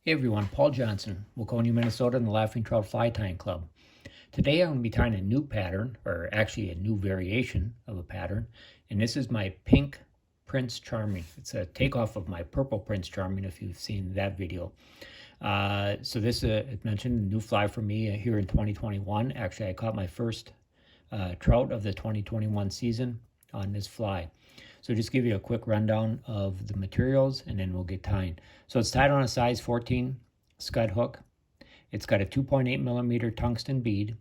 Hey everyone, Paul Johnson, Waconia, Minnesota, and the Laughing Trout Fly Tying Club. Today I'm going to be tying a new pattern, or actually a new variation of a pattern, and this is my pink Prince Charming. It's a takeoff of my purple Prince Charming if you've seen that video. So this, as mentioned, a new fly for me here in 2021. Actually, I caught my first trout of the 2021 season on this fly. So just give you a quick rundown of the materials and then we'll get tying. So it's tied on a size 14 scud hook. It's got a 2.8 millimeter tungsten bead.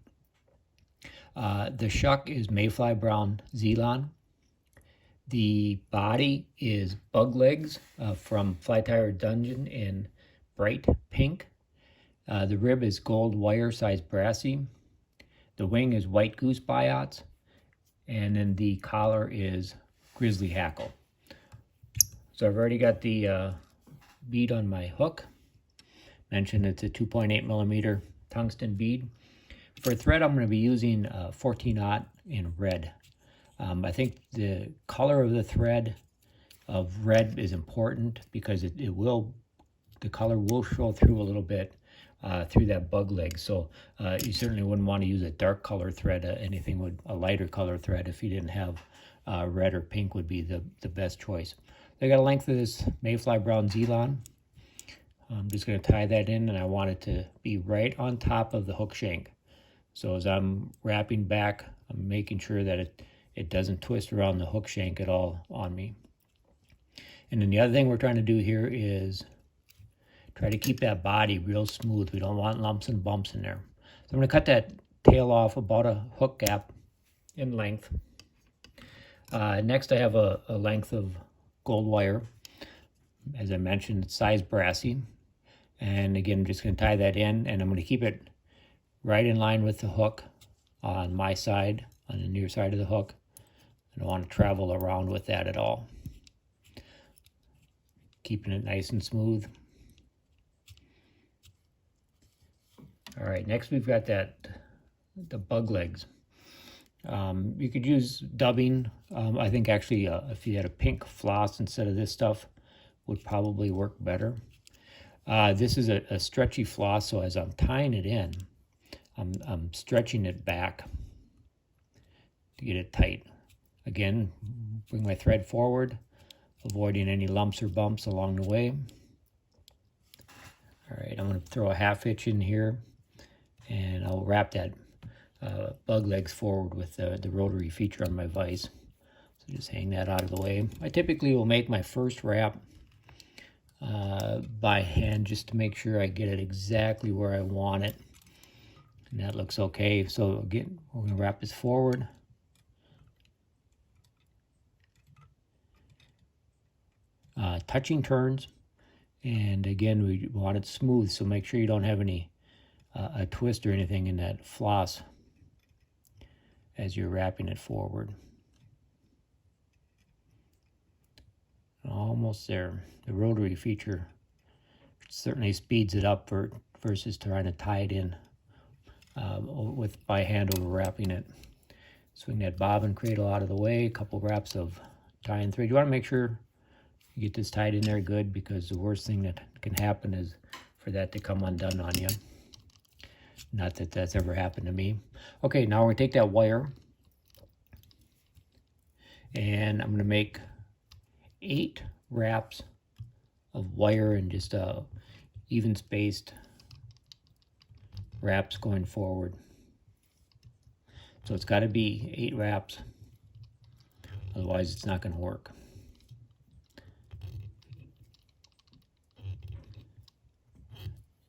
The shuck is Mayfly Brown Zelon. The body is Bug Legs from Fly Tyer Dungeon in bright pink. The rib is gold wire size brassy. The wing is white goose biots. And then the collar is grizzly hackle. So I've already got the bead on my hook. Mentioned it's a 2.8 millimeter tungsten bead. For thread, I'm going to be using 14-aught in red. I think the color of the thread of red is important because the color will show through a little bit through that bug leg. So you certainly wouldn't want to use a dark color thread. Anything with a lighter color thread, if you didn't have red or pink, would be the best choice. I got a length of this Mayfly Brown Zelon. I'm just going to tie that in, and I want it to be right on top of the hook shank. So as I'm wrapping back, I'm making sure that it doesn't twist around the hook shank at all on me. And then the other thing we're trying to do here is try to keep that body real smooth. We don't want lumps and bumps in there. So I'm going to cut that tail off about a hook gap in length. Next I have a length of gold wire. As I mentioned, it's size brassy. And again, I'm just going to tie that in, and I'm going to keep it right in line with the hook on my side, on the near side of the hook. I don't want to travel around with that at all. Keeping it nice and smooth. All right, next we've got the bug legs. You could use dubbing. I think actually if you had a pink floss instead of this stuff would probably work better. This is a stretchy floss, so as I'm tying it in, I'm stretching it back to get it tight. Again, bring my thread forward, avoiding any lumps or bumps along the way. All right, I'm going to throw a half hitch in here, and I'll wrap that bug legs forward with the rotary feature on my vise. So just hang that out of the way. I typically will make my first wrap by hand just to make sure I get it exactly where I want it. And that looks okay. So again, we're going to wrap this forward. Touching turns. And again, we want it smooth, so make sure you don't have any a twist or anything in that floss as you're wrapping it forward. Almost there. The rotary feature certainly speeds it up versus trying to tie it in by hand over wrapping it. Swing that bobbin cradle out of the way, a couple wraps of tying thread. You want to make sure you get this tied in there good, because the worst thing that can happen is for that to come undone on you. Not that that's ever happened to me. Okay, now we're going to take that wire, and I'm going to make 8 wraps of wire and just even spaced wraps going forward. So it's got to be 8 wraps, otherwise it's not going to work.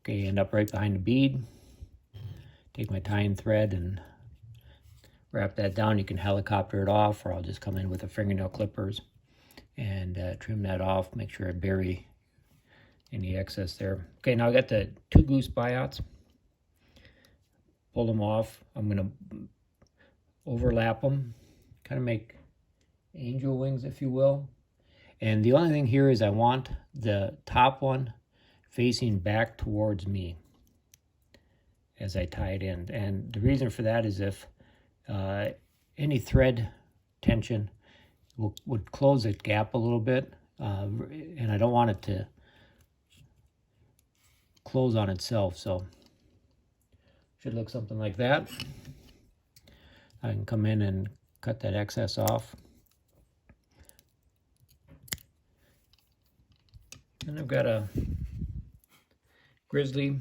Okay, end up right behind the bead. Take my tying thread and wrap that down. You can helicopter it off, or I'll just come in with the fingernail clippers and trim that off. Make sure I bury any excess there. Okay, now I got the 2 goose biots. Pull them off. I'm going to overlap them, kind of make angel wings, if you will. And the only thing here is I want the top one facing back towards me as I tie it in. And the reason for that is if any thread tension would close that gap a little bit, and I don't want it to close on itself, so should look something like that. I can come in and cut that excess off. And I've got a Grizzly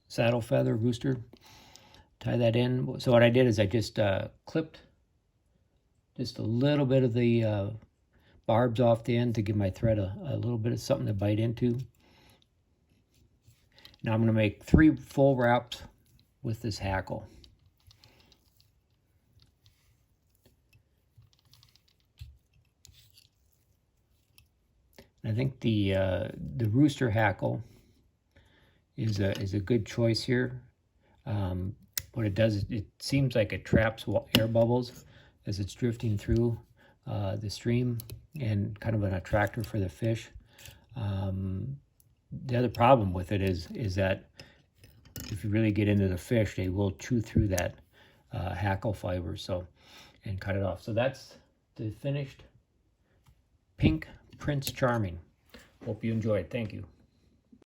saddle feather rooster. Tie that in. So what I did is I just clipped just a little bit of the barbs off the end to give my thread a little bit of something to bite into. Now I'm going to make 3 full wraps with this hackle. I think the rooster hackle is a good choice here. What it does, it seems like it traps air bubbles as it's drifting through the stream, and kind of an attractor for the fish. The other problem with it is that if you really get into the fish, they will chew through that hackle fiber, so, and cut it off. So that's the finished pink Prince Charming. Hope you enjoyed. Thank you.